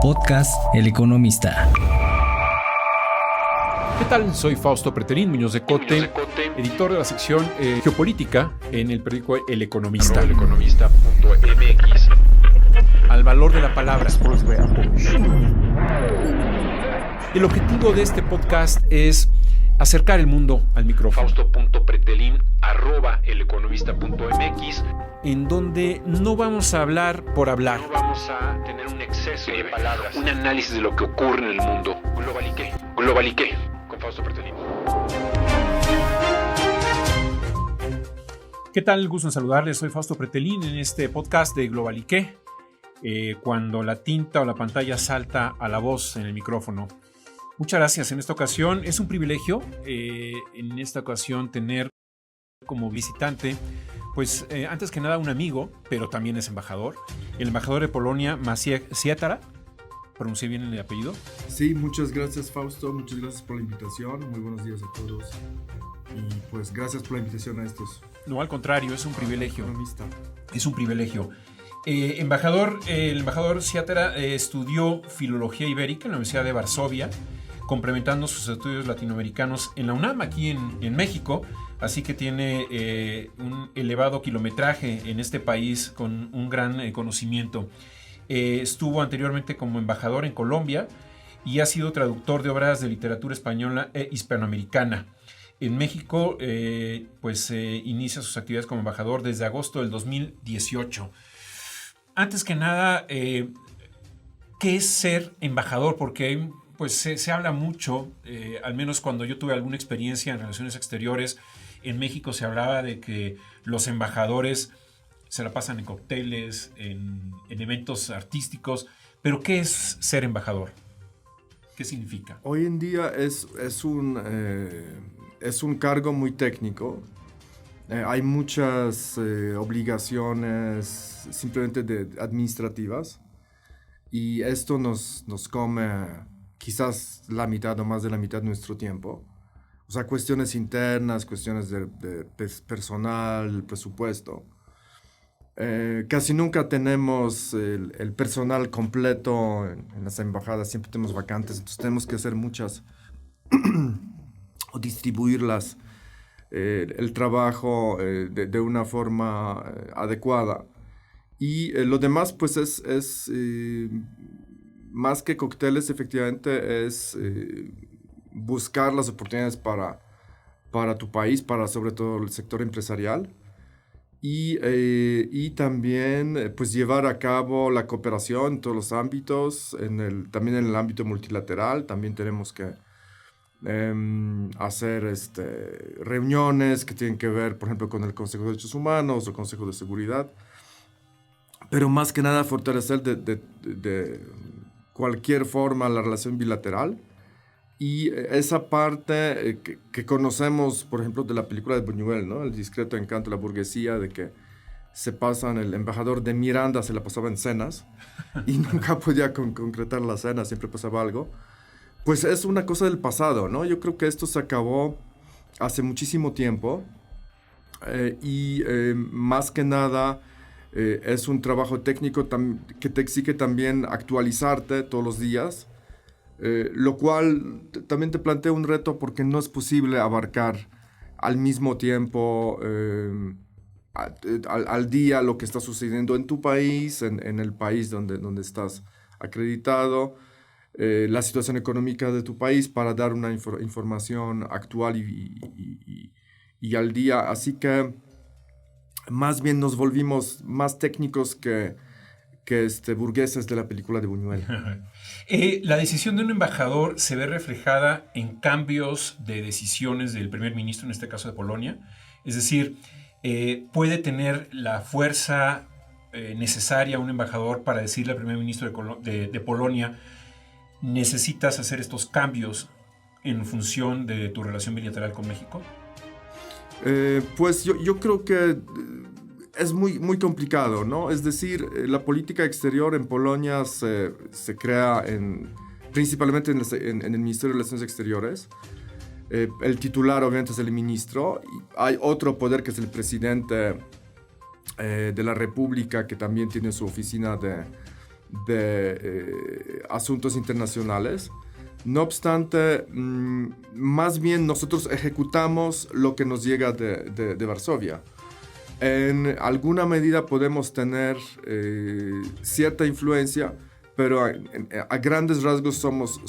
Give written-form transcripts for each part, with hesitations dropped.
Podcast El Economista. ¿Qué tal? Soy Fausto Pretelín Muñoz de Cote, editor de la sección geopolítica en el periódico El Economista. Eleconomista.mx. Al valor de la palabra. El objetivo de este podcast es acercar el mundo al micrófono. Fausto.pretelín@eleconomista.mx, en donde no vamos a hablar por hablar. no vamos a tener un exceso de palabras, un análisis de lo que ocurre en el mundo. Globaliqué, con Fausto Pretelín. ¿Qué tal? Gusto en saludarles. Soy Fausto Pretelín en este podcast de Globaliqué, cuando la tinta o la pantalla salta a la voz en el micrófono. Muchas gracias. En esta ocasión es un privilegio, tener como visitante, pues antes que nada un amigo, pero también es embajador, el embajador de Polonia, Maciej Siatara. ¿Pronuncié bien el apellido? Sí, muchas gracias, Fausto, muchas gracias por la invitación, muy buenos días a todos y pues gracias por la invitación a estos. No, al contrario, es un privilegio. Economista. Es un privilegio. El embajador Siatara estudió Filología Ibérica en la Universidad de Varsovia, complementando sus estudios latinoamericanos en la UNAM, aquí en México, así que tiene un elevado kilometraje en este país con un gran conocimiento. Estuvo anteriormente como embajador en Colombia y ha sido traductor de obras de literatura española e hispanoamericana. En México, inicia sus actividades como embajador desde agosto del 2018. Antes que nada, ¿qué es ser embajador? Porque pues se habla mucho, al menos cuando yo tuve alguna experiencia en relaciones exteriores, en México se hablaba de que los embajadores se la pasan en cócteles, en eventos artísticos, pero ¿qué es ser embajador? ¿Qué significa? Hoy en día es un cargo muy técnico. Hay muchas obligaciones simplemente administrativas y esto nos come quizás la mitad o más de la mitad de nuestro tiempo. O sea, cuestiones internas, cuestiones de personal, presupuesto. Casi nunca tenemos el personal completo en las embajadas, siempre tenemos vacantes, entonces tenemos que hacer muchas o distribuirlas, el trabajo de una forma adecuada. Y lo demás, pues, es más que cócteles, efectivamente, es buscar las oportunidades para tu país, para sobre todo el sector empresarial. Y también pues llevar a cabo la cooperación en todos los ámbitos, también en el ámbito multilateral. También tenemos que hacer reuniones que tienen que ver, por ejemplo, con el Consejo de Derechos Humanos o Consejo de Seguridad. Pero más que nada fortalecer de cualquier forma la relación bilateral. Y esa parte que conocemos, por ejemplo, de la película de Buñuel, ¿no? El discreto encanto de la burguesía, de que el embajador de Miranda se la pasaba en cenas y nunca podía concretar la cena, siempre pasaba algo. Pues es una cosa del pasado, ¿no? Yo creo que esto se acabó hace muchísimo tiempo más que nada es un trabajo técnico que te exige también actualizarte todos los días. Lo cual también te plantea un reto porque no es posible abarcar al mismo tiempo al día lo que está sucediendo en tu país, en el país donde estás acreditado, la situación económica de tu país para dar una información actual y al día. Así que más bien nos volvimos más técnicos que burgueses de la película de Buñuel. La decisión de un embajador se ve reflejada en cambios de decisiones del primer ministro, en este caso de Polonia. Es decir, puede tener la fuerza necesaria un embajador para decirle al primer ministro de Polonia: ¿necesitas hacer estos cambios en función de tu relación bilateral con México? Pues yo creo que es muy, muy complicado, ¿no? Es decir, la política exterior en Polonia se crea principalmente en el Ministerio de Relaciones Exteriores. El titular, obviamente, es el ministro. Y hay otro poder que es el presidente de la República, que también tiene su oficina de asuntos internacionales. No obstante, más bien nosotros ejecutamos lo que nos llega de Varsovia. En alguna medida podemos tener cierta influencia, pero a grandes rasgos somos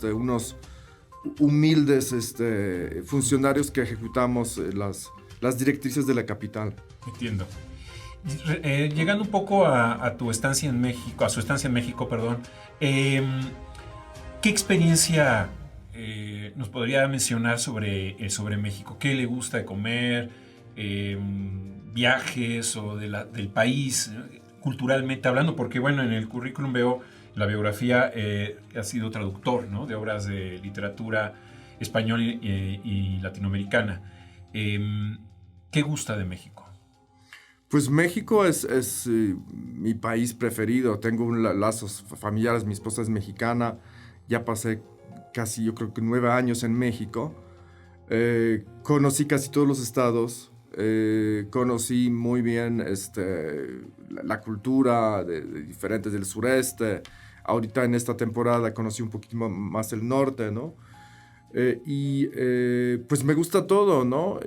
unos humildes funcionarios que ejecutamos las directrices de la capital. Entiendo. Llegando un poco a tu estancia en México, a su estancia en México, perdón, ¿qué experiencia nos podría mencionar sobre México? ¿Qué le gusta de comer? ¿Viajes o del país, culturalmente hablando? Porque, bueno, en el currículum veo, la biografía, ha sido traductor, ¿no?, de obras de literatura española y latinoamericana. ¿Qué gusta de México? Pues México es mi país preferido. Tengo lazos familiares. Mi esposa es mexicana. Ya pasé casi, yo creo que 9 años en México. Conocí casi todos los estados. Conocí muy bien la cultura de diferentes del sureste. Ahorita en esta temporada conocí un poquito más el norte, ¿no? Pues me gusta todo, ¿no?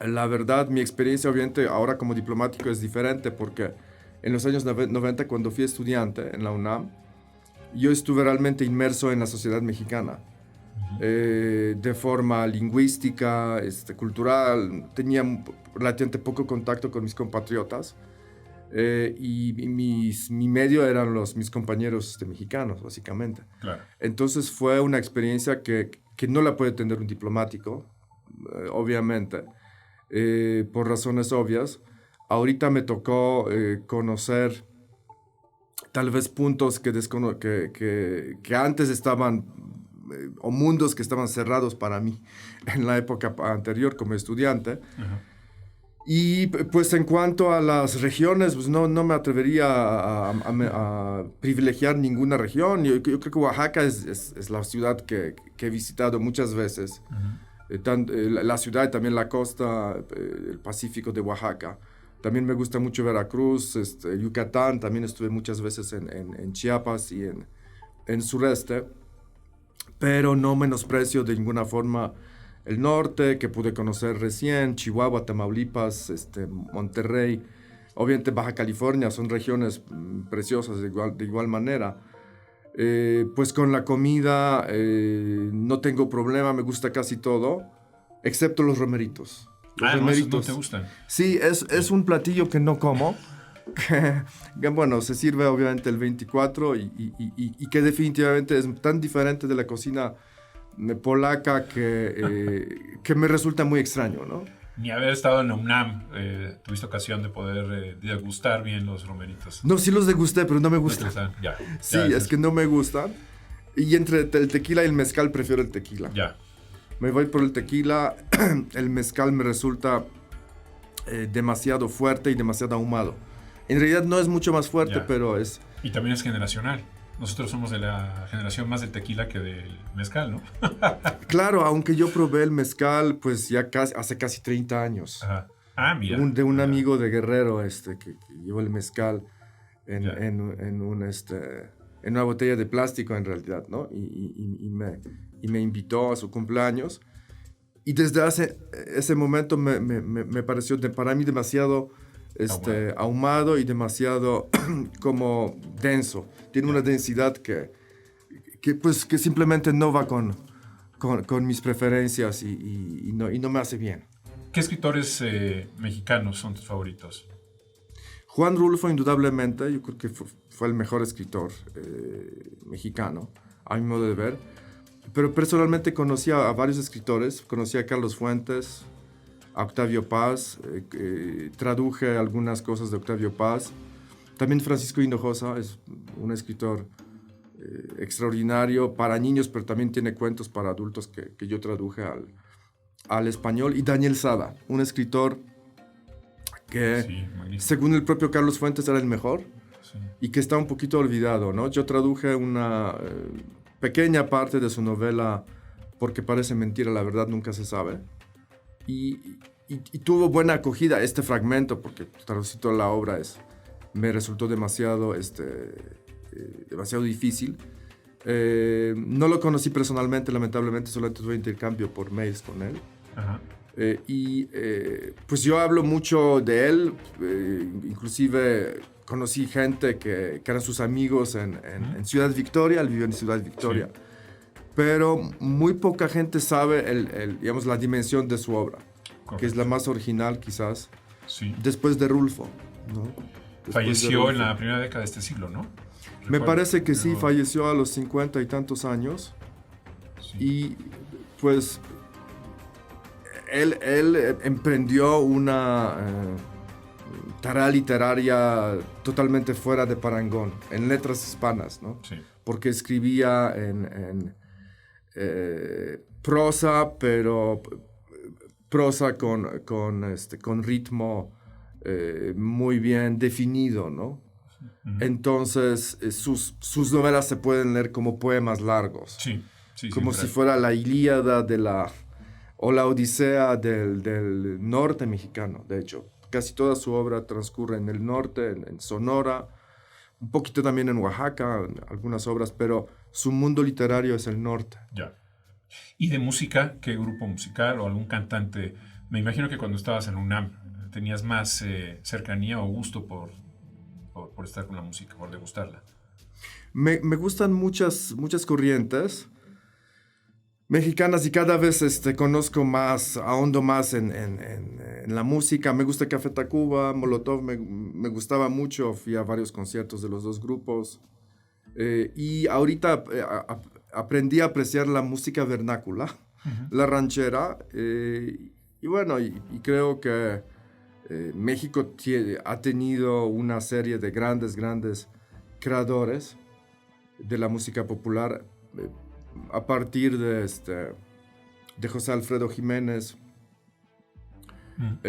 La verdad, mi experiencia, obviamente, ahora como diplomático es diferente porque en los años 90, cuando fui estudiante en la UNAM, yo estuve realmente inmerso en la sociedad mexicana. De forma lingüística, cultural. Tenía relativamente poco contacto con mis compatriotas. Y mi medio eran mis compañeros mexicanos, básicamente. Claro. Entonces fue una experiencia que no la puede tener un diplomático, obviamente, por razones obvias. Ahorita me tocó conocer tal vez puntos que antes estaban, o mundos que estaban cerrados para mí en la época anterior como estudiante. Uh-huh. Y pues en cuanto a las regiones, pues no me atrevería a privilegiar ninguna región. Yo creo que Oaxaca es la ciudad que he visitado muchas veces. Uh-huh. La ciudad y también la costa, el Pacífico de Oaxaca. También me gusta mucho Veracruz, Yucatán. También estuve muchas veces en Chiapas y en sureste. Pero no menosprecio de ninguna forma el norte, que pude conocer recién, Chihuahua, Tamaulipas, Monterrey, obviamente Baja California, son regiones preciosas de igual manera. Pues con la comida no tengo problema, me gusta casi todo, excepto los romeritos. Los romeritos, ¿no te gustan? Sí, es un platillo que no como, que bueno, se sirve obviamente el 24 y que definitivamente es tan diferente de la cocina polaca que me resulta muy extraño, ¿no? Ni haber estado en la UNAM, tuviste ocasión de poder degustar bien los romeritos. No, sí los degusté, pero no me gustan. Sí, es que no me gustan. Y entre el tequila y el mezcal prefiero el tequila. Ya. Me voy por el tequila. El mezcal me resulta demasiado fuerte y demasiado ahumado. En realidad no es mucho más fuerte, pero es... Y también es generacional. Nosotros somos de la generación más del tequila que del mezcal, ¿no? Claro, aunque yo probé el mezcal pues ya hace casi 30 años. Ajá. Ah, mira. De un amigo de Guerrero que llevó el mezcal en una botella de plástico en realidad, ¿no? Y me invitó a su cumpleaños. Y desde ese momento me pareció para mí demasiado ahumado y demasiado como denso. Tiene una densidad que simplemente no va con mis preferencias y no me hace bien. ¿Qué escritores mexicanos son tus favoritos? Juan Rulfo, indudablemente. Yo creo que fue el mejor escritor mexicano, a mi modo de ver. Pero personalmente conocí a varios escritores. Conocí a Carlos Fuentes, a Octavio Paz, traduje algunas cosas de Octavio Paz. También Francisco Hinojosa es un escritor extraordinario para niños, pero también tiene cuentos para adultos que yo traduje al español. Y Daniel Sada, un escritor que, según el propio Carlos Fuentes, era el mejor, y que está un poquito olvidado, ¿no? Yo traduje una pequeña parte de su novela Porque parece mentira, la verdad nunca se sabe. Y tuvo buena acogida este fragmento, porque traducir toda la obra me resultó demasiado difícil. No lo conocí personalmente, lamentablemente, solamente tuve intercambio por mails con él. Ajá. Pues yo hablo mucho de él, inclusive conocí gente que eran sus amigos en Ciudad Victoria, él vivió en Ciudad Victoria, sí. Pero muy poca gente sabe digamos, la dimensión de su obra, correcto, que es la más original quizás, sí. Después de Rulfo, ¿no? Falleció en la primera década de este siglo, ¿no? Me parece que sí, falleció a los 50 y tantos años. Sí. Y pues él emprendió una tarea literaria totalmente fuera de parangón, en letras hispanas, ¿no? Sí. Porque escribía en prosa, pero prosa con ritmo muy bien definido, ¿no? Uh-huh. Entonces, sus novelas se pueden leer como poemas largos. Sí, sí, como si fuera la Ilíada o la Odisea del norte mexicano, de hecho. Casi toda su obra transcurre en el norte, en Sonora, un poquito también en Oaxaca, en algunas obras, pero su mundo literario es el norte. Ya. ¿Y de música? ¿Qué grupo musical o algún cantante? Me imagino que cuando estabas en UNAM tenías más cercanía o gusto por estar con la música, por degustarla. Me gustan muchas corrientes mexicanas y cada vez conozco más, ahondo más en la música. Me gusta Café Tacuba, Molotov, me gustaba mucho, fui a varios conciertos de los dos grupos. Y ahorita aprendí a apreciar la música vernácula, uh-huh, la ranchera, y bueno, y creo que México ha tenido una serie de grandes creadores de la música popular, a partir de José Alfredo Jiménez,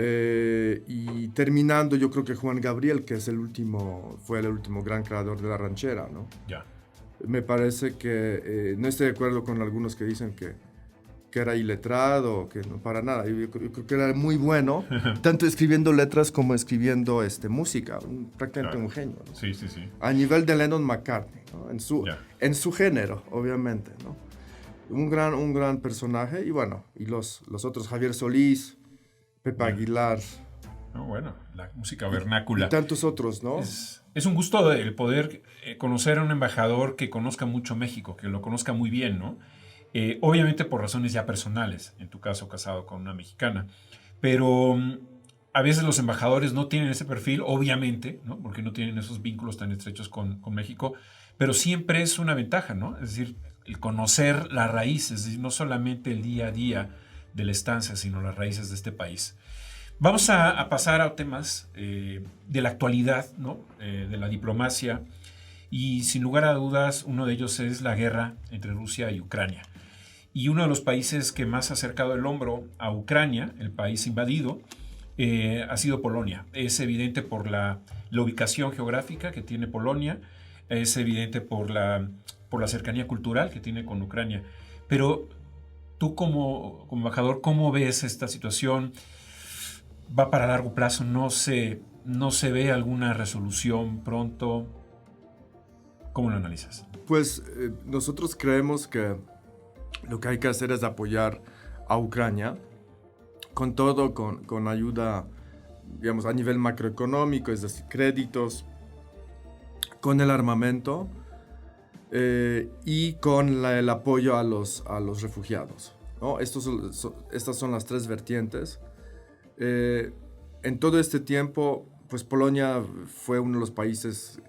y terminando yo creo que Juan Gabriel, que fue el último gran creador de la ranchera, ¿no? Ya. Me parece que no estoy de acuerdo con algunos que dicen que era iletrado, que no para nada. Yo creo que era muy bueno, tanto escribiendo letras como escribiendo música, prácticamente un genio, ¿no? Sí, sí, sí. A nivel de Lennon McCartney, ¿no? En su género, obviamente, ¿no? Un gran personaje, y bueno, y los otros, Javier Solís, Pepe Aguilar. No, bueno, la música vernácula. Y tantos otros, ¿no? Es un gusto el poder conocer a un embajador que conozca mucho México, que lo conozca muy bien, ¿no? Obviamente por razones ya personales, en tu caso casado con una mexicana, pero a veces los embajadores no tienen ese perfil, obviamente, ¿no? Porque no tienen esos vínculos tan estrechos con México, pero siempre es una ventaja, ¿no? Es decir, el conocer las raíces, es decir, no solamente el día a día de la estancia, sino las raíces de este país. Vamos a pasar a temas de la actualidad, ¿no? De la diplomacia, y sin lugar a dudas uno de ellos es la guerra entre Rusia y Ucrania. Y uno de los países que más ha acercado el hombro a Ucrania, el país invadido, ha sido Polonia. Es evidente por la ubicación geográfica que tiene Polonia, es evidente por la cercanía cultural que tiene con Ucrania. Pero tú como embajador, ¿cómo ves esta situación? ¿Va para largo plazo? ¿No se ve alguna resolución pronto? ¿Cómo lo analizas? Pues nosotros creemos que lo que hay que hacer es apoyar a Ucrania con todo, con ayuda, digamos, a nivel macroeconómico, es decir, créditos, con el armamento y con el apoyo a los refugiados, ¿no? Estas son las tres vertientes. En todo este tiempo, pues Polonia fue uno de los países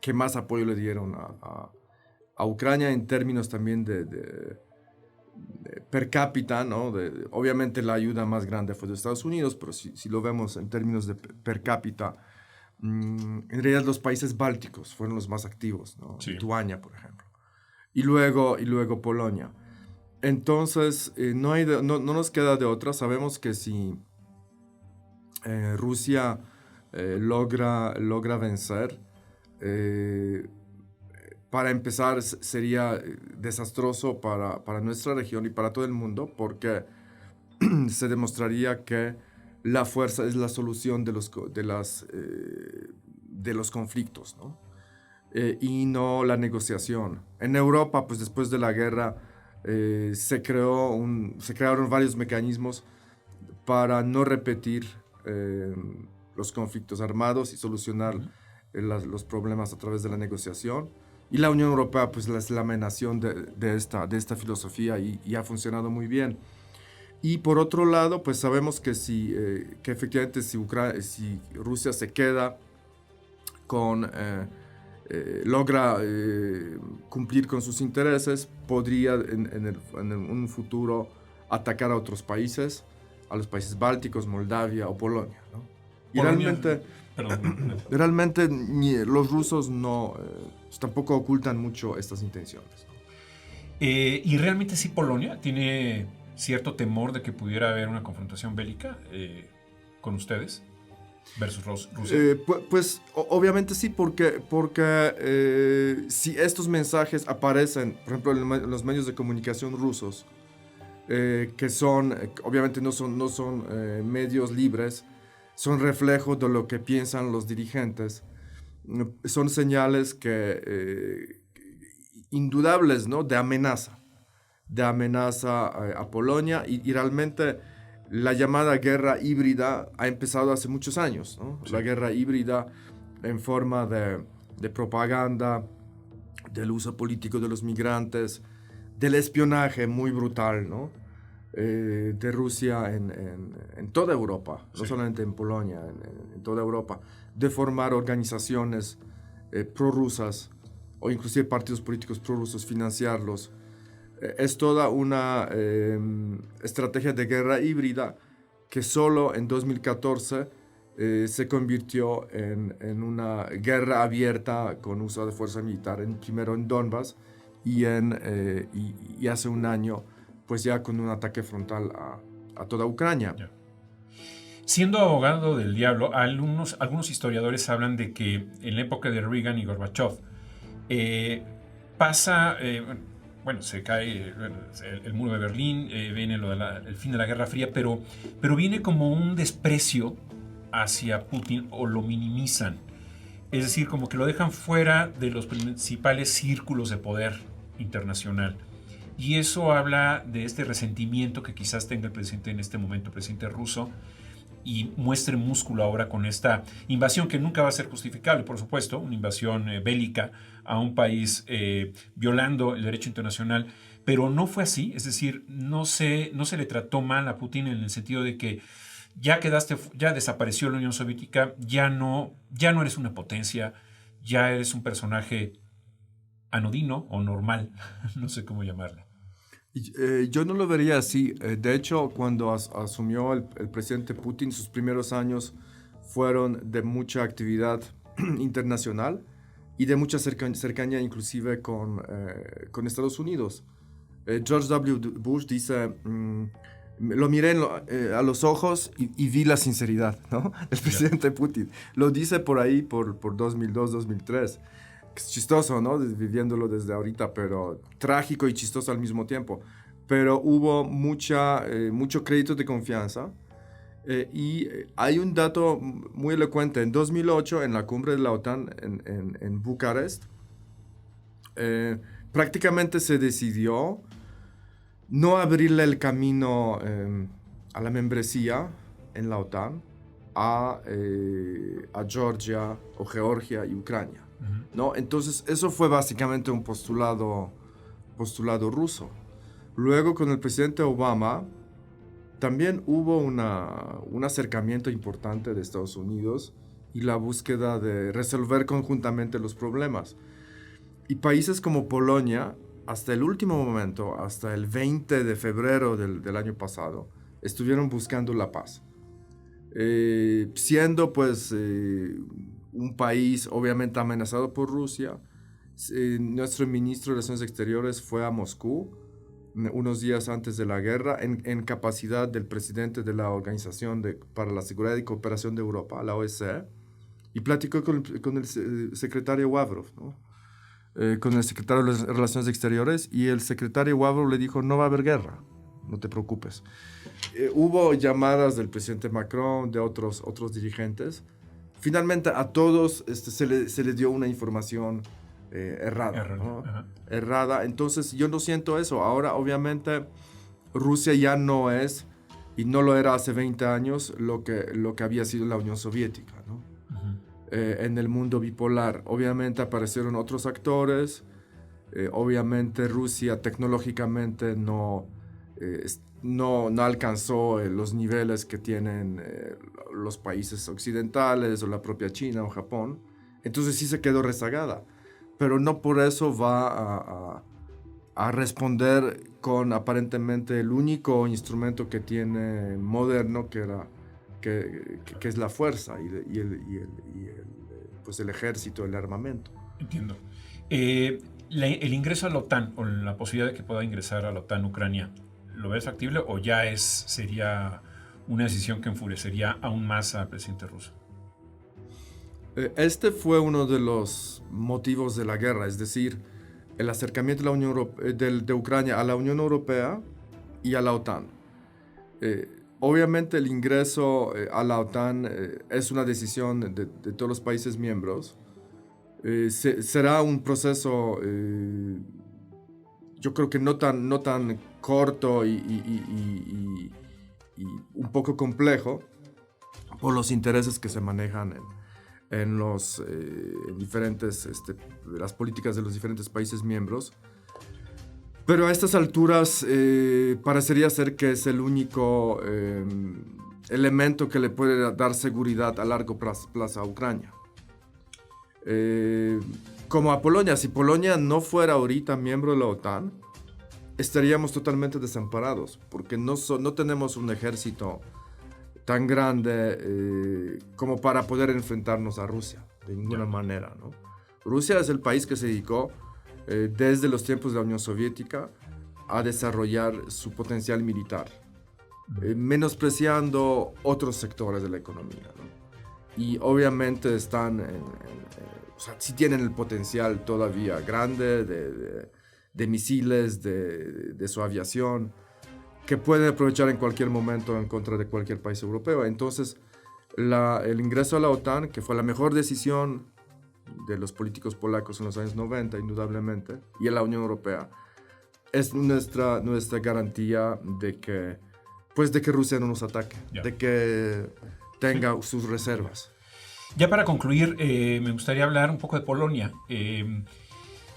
que más apoyo le dieron a Ucrania en términos también de per cápita, ¿no? Obviamente la ayuda más grande fue de Estados Unidos, pero si lo vemos en términos de per cápita, en realidad los países bálticos fueron los más activos, ¿no? Sí. Lituania, por ejemplo. Y luego Polonia. Entonces, no nos queda de otra. Sabemos que si Rusia logra vencer, para empezar sería desastroso para nuestra región y para todo el mundo, porque se demostraría que la fuerza es la solución de de los conflictos, ¿no? Y no la negociación. En Europa, pues después de la guerra, se crearon varios mecanismos para no repetir los conflictos armados y solucionar los problemas a través de la negociación. Y la Unión Europea pues es la amenación de esta filosofía y ha funcionado muy bien. Y por otro lado, pues sabemos que que efectivamente si Rusia se queda logra cumplir con sus intereses, podría en un futuro atacar a otros países, a los países bálticos, Moldavia o Polonia, ¿no? Y realmente los rusos tampoco ocultan mucho estas intenciones, ¿no? ¿Y realmente sí Polonia tiene cierto temor de que pudiera haber una confrontación bélica con ustedes versus Rusia? Pues obviamente sí, porque si estos mensajes aparecen, por ejemplo, en los medios de comunicación rusos, que obviamente no son medios libres, son reflejo de lo que piensan los dirigentes, son señales indudables, ¿no? de amenaza a Polonia y realmente la llamada guerra híbrida ha empezado hace muchos años, ¿no? Sí. La guerra híbrida en forma de propaganda, del uso político de los migrantes, del espionaje muy brutal, ¿no? De Rusia en toda Europa, sí. No solamente en Polonia, en toda Europa, de formar organizaciones prorrusas o inclusive partidos políticos prorrusos, financiarlos. Es toda una estrategia de guerra híbrida que solo en 2014 se convirtió en una guerra abierta con uso de fuerza militar, primero en Donbass y hace un año pues ya con un ataque frontal a toda Ucrania. Yeah. Siendo abogado del diablo, algunos historiadores hablan de que en la época de Reagan y Gorbachev se cae el muro de Berlín, viene el fin de la Guerra Fría, pero viene como un desprecio hacia Putin o lo minimizan. Es decir, como que lo dejan fuera de los principales círculos de poder internacional. Y eso habla de este resentimiento que quizás tenga el presidente en este momento, el presidente ruso, y muestre músculo ahora con esta invasión que nunca va a ser justificable, por supuesto, una invasión bélica a un país violando el derecho internacional, pero no fue así, es decir, no se le trató mal a Putin en el sentido de que ya desapareció la Unión Soviética, ya no eres una potencia, ya eres un personaje anodino o normal, no sé cómo llamarle. Yo no lo vería así. De hecho, cuando asumió el presidente Putin, sus primeros años fueron de mucha actividad internacional y de mucha cercanía inclusive con Estados Unidos. George W. Bush dice, lo miré a los ojos y vi la sinceridad, ¿no? El presidente Putin. Lo dice por ahí, por 2002, 2003. Es chistoso, ¿no? Viviéndolo desde ahorita, pero trágico y chistoso al mismo tiempo. Pero hubo mucho crédito de confianza. Y hay un dato muy elocuente. En 2008, en la cumbre de la OTAN en Bucarest, prácticamente se decidió no abrirle el camino a la membresía en la OTAN a Georgia o Georgia y Ucrania. ¿No? Entonces, eso fue básicamente un postulado ruso. Luego, con el presidente Obama, también hubo un acercamiento importante de Estados Unidos y la búsqueda de resolver conjuntamente los problemas. Y países como Polonia, hasta el último momento, hasta el 20 de febrero del año pasado, estuvieron buscando la paz. Siendo, pues, un país obviamente amenazado por Rusia, nuestro ministro de Relaciones Exteriores fue a Moscú unos días antes de la guerra en capacidad del presidente de la Organización para la Seguridad y Cooperación de Europa, la OSCE, y platicó con el secretario Lavrov, ¿no? Con el secretario de Relaciones Exteriores, y el secretario Lavrov le dijo, no va a haber guerra, no te preocupes. Hubo llamadas del presidente Macron, de otros dirigentes, finalmente a todos se le dio una información errada. ¿no? Errada. Entonces yo no siento eso. Ahora obviamente Rusia ya no es, y no lo era hace 20 años, lo que había sido la Unión Soviética. ¿no? En el mundo bipolar obviamente aparecieron otros actores. Obviamente Rusia tecnológicamente no alcanzó los niveles que tienen los países occidentales o la propia China o Japón. Entonces sí se quedó rezagada, pero no por eso va a responder con aparentemente el único instrumento que tiene moderno, que es la fuerza y el ejército, el armamento. Entiendo. El ingreso a la OTAN, o la posibilidad de que pueda ingresar a la OTAN Ucrania, ¿lo ves factible o ya sería una decisión que enfurecería aún más al presidente ruso? Este fue uno de los motivos de la guerra, es decir, el acercamiento de, de Ucrania a la Unión Europea y a la OTAN. Obviamente el ingreso a la OTAN es una decisión de todos los países miembros. Será un proceso, yo creo que no tan corto y un poco complejo por los intereses que se manejan en diferentes, las políticas de los diferentes países miembros. Pero a estas alturas parecería ser que es el único elemento que le puede dar seguridad a largo plazo a Ucrania. Como a Polonia, si Polonia no fuera ahorita miembro de la OTAN, estaríamos totalmente desamparados, porque no tenemos un ejército tan grande como para poder enfrentarnos a Rusia, de ninguna manera, ¿no? Rusia es el país que se dedicó desde los tiempos de la Unión Soviética a desarrollar su potencial militar, menospreciando otros sectores de la economía, ¿no? Y obviamente o sea, sí tienen el potencial todavía grande de misiles, de su aviación, que pueden aprovechar en cualquier momento en contra de cualquier país europeo. Entonces, el ingreso a la OTAN, que fue la mejor decisión de los políticos polacos en los años 90, indudablemente, y en la Unión Europea, es nuestra garantía de que Rusia no nos ataque, de que tenga sus reservas. Ya para concluir, me gustaría hablar un poco de Polonia.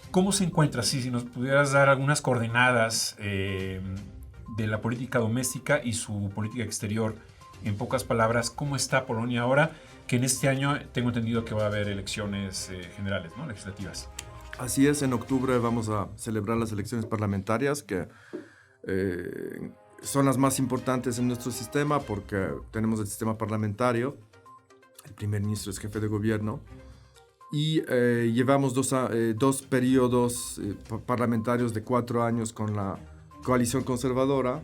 ¿Cómo se encuentra? Si nos pudieras dar algunas coordenadas de la política doméstica y su política exterior. En pocas palabras, ¿cómo está Polonia ahora? Que en este año tengo entendido que va a haber elecciones generales, ¿no? Legislativas. Así es, en octubre vamos a celebrar las elecciones parlamentarias, que son las más importantes en nuestro sistema porque tenemos el sistema parlamentario. El primer ministro es jefe de gobierno. Y llevamos dos periodos parlamentarios de 4 años con la coalición conservadora,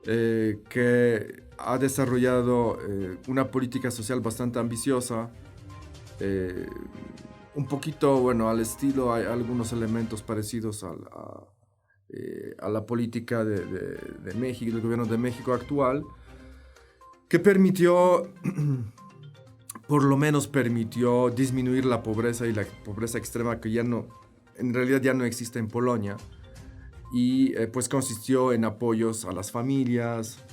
que ha desarrollado una política social bastante ambiciosa, un poquito, bueno, al estilo, hay algunos elementos parecidos a la política de México, del gobierno de México actual, que por lo menos permitió disminuir la pobreza y la pobreza extrema que en realidad ya no existe en Polonia, y pues consistió en apoyos a las familias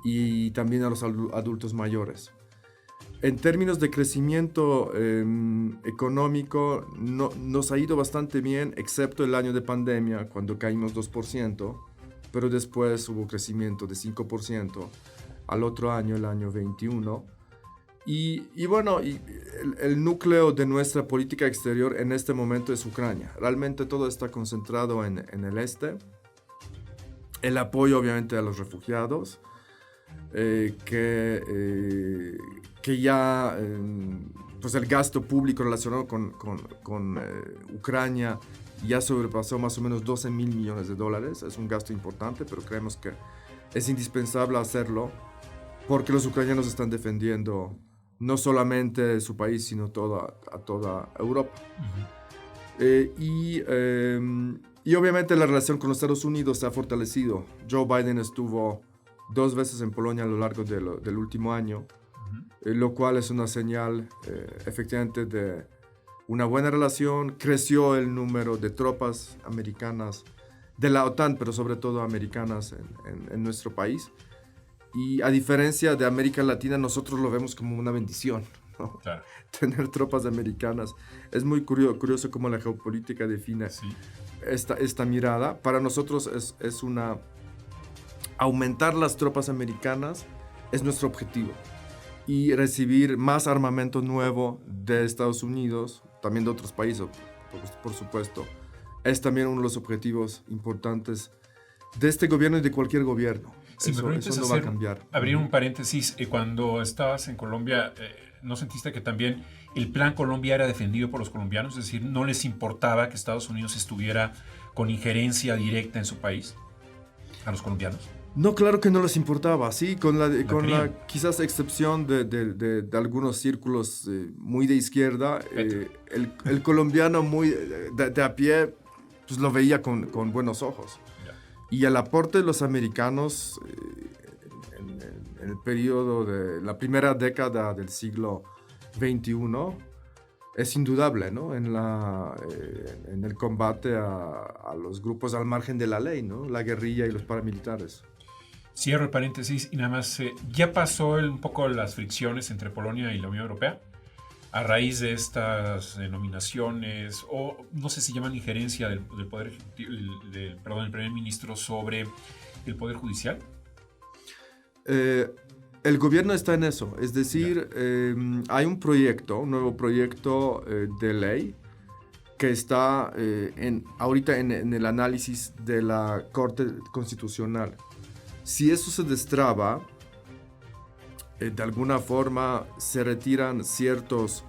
y también a los adultos mayores. En términos de crecimiento económico, nos ha ido bastante bien, excepto el año de pandemia, cuando caímos 2%, pero después hubo crecimiento de 5% al otro año, el año 21. Y bueno, el núcleo de nuestra política exterior en este momento es Ucrania. Realmente todo está concentrado en el este. El apoyo obviamente a los refugiados, que ya pues el gasto público relacionado con Ucrania ya sobrepasó más o menos $12 mil millones. Es un gasto importante, pero creemos que es indispensable hacerlo porque los ucranianos están defendiendo no solamente su país, sino a toda Europa. Y obviamente la relación con los Estados Unidos se ha fortalecido. Joe Biden estuvo 2 veces en Polonia a lo largo del último año. lo cual es una señal efectivamente de una buena relación. Creció el número de tropas americanas de la OTAN, pero sobre todo americanas en nuestro país. Y a diferencia de América Latina, nosotros lo vemos como una bendición, ¿no? Claro. Tener tropas americanas. Es muy curioso cómo la geopolítica define esta mirada. Para nosotros es una... Aumentar las tropas americanas es nuestro objetivo. Y recibir más armamento nuevo de Estados Unidos, también de otros países, por supuesto, es también uno de los objetivos importantes de este gobierno y de cualquier gobierno. Si me permites no va a cambiar. Abrir un paréntesis, cuando estabas en Colombia, ¿no sentiste que también el Plan Colombia era defendido por los colombianos? Es decir, ¿no les importaba que Estados Unidos estuviera con injerencia directa en su país? ¿A los colombianos? No, claro que no les importaba, sí, con la quizás excepción de algunos círculos muy de izquierda, el colombiano muy de a pie pues lo veía con buenos ojos. Y el aporte de los americanos en el periodo de la primera década del siglo XXI es indudable, ¿no? En el combate a los grupos al margen de la ley, ¿no? La guerrilla y los paramilitares. Cierro el paréntesis y nada más, ¿ya pasó un poco las fricciones entre Polonia y la Unión Europea? A raíz de estas nominaciones, o no sé si llaman injerencia del Poder Ejecutivo, del primer ministro sobre el Poder Judicial. El gobierno está en eso, es decir, hay un nuevo proyecto de ley que está ahorita en el análisis de la Corte Constitucional. Si eso se destraba, de alguna forma se retiran ciertos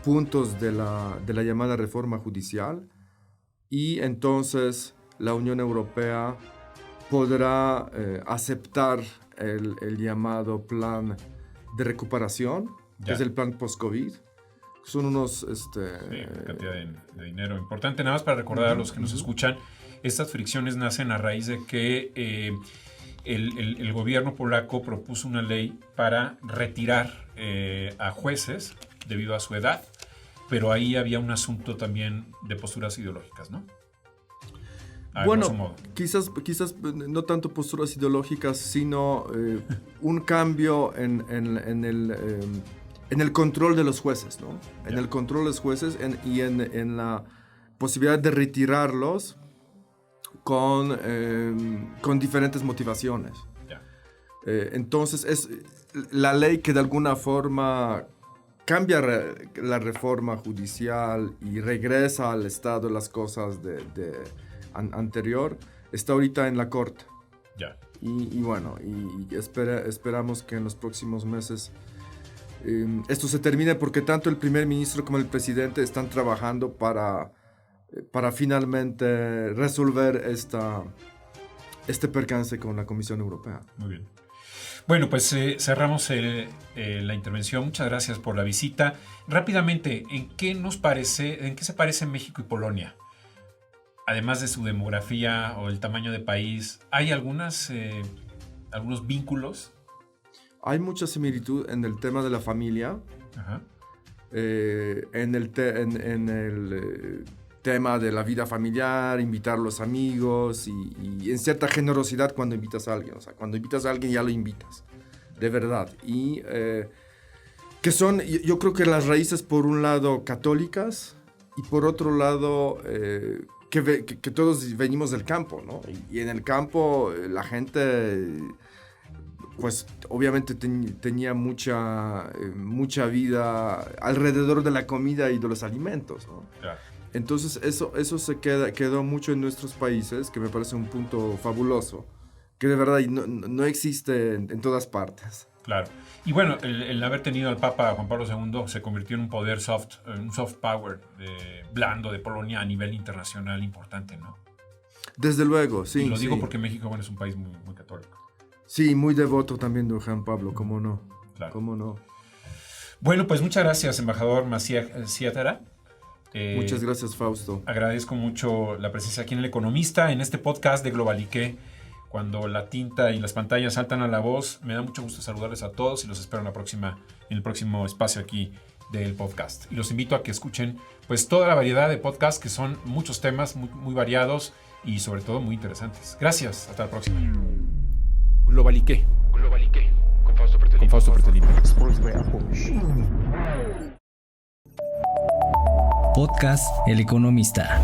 puntos de la llamada reforma judicial y entonces la Unión Europea podrá aceptar el llamado plan de recuperación, que es el plan post-COVID. Son unos... cantidad de dinero importante. Nada más para recordar a los que nos escuchan, estas fricciones nacen a raíz de que el gobierno polaco propuso una ley para retirar a jueces debido a su edad, pero ahí había un asunto también de posturas ideológicas, ¿no? Bueno, quizás no tanto posturas ideológicas, sino un cambio en el control de los jueces, ¿no? En el control de los jueces y en la posibilidad de retirarlos con diferentes motivaciones. Entonces es la ley que de alguna forma cambia la reforma judicial y regresa al estado de las cosas anterior, está ahorita en la corte. Y bueno, esperamos que en los próximos meses esto se termine, porque tanto el primer ministro como el presidente están trabajando para finalmente resolver este percance con la Comisión Europea. Muy bien. Bueno, pues cerramos la intervención. Muchas gracias por la visita. Rápidamente, ¿en qué se parecen México y Polonia? Además de su demografía o el tamaño de país, ¿hay algunos vínculos? Hay mucha similitud en el tema de la familia. Ajá. En el tema de la vida familiar, invitar a los amigos y en cierta generosidad cuando invitas a alguien. O sea, cuando invitas a alguien ya lo invitas, de verdad. Y que son, yo creo que las raíces por un lado católicas y por otro lado que todos venimos del campo, ¿no? Y en el campo la gente, pues obviamente tenía mucha vida alrededor de la comida y de los alimentos, ¿no? Claro. Entonces eso se quedó mucho en nuestros países, que me parece un punto fabuloso, que de verdad no existe en todas partes. Claro. Y bueno, el haber tenido al Papa Juan Pablo II se convirtió en un poder un soft power blando de Polonia a nivel internacional importante, ¿no? Desde luego, sí. Y lo digo porque México, bueno, es un país muy, muy católico. Sí, muy devoto también de Juan Pablo, ¿cómo no? Claro. ¿Cómo no? Bueno, pues muchas gracias, embajador Ciatara. Muchas gracias, Fausto. Agradezco mucho la presencia aquí en El Economista, en este podcast de Globalique, cuando la tinta y las pantallas saltan a la voz. Me da mucho gusto saludarles a todos y los espero en el próximo espacio aquí del podcast. Y los invito a que escuchen pues toda la variedad de podcasts, que son muchos temas muy variados y sobre todo muy interesantes. Gracias, hasta la próxima. Globaliqué. Con Fausto Pertolini. Podcast El Economista.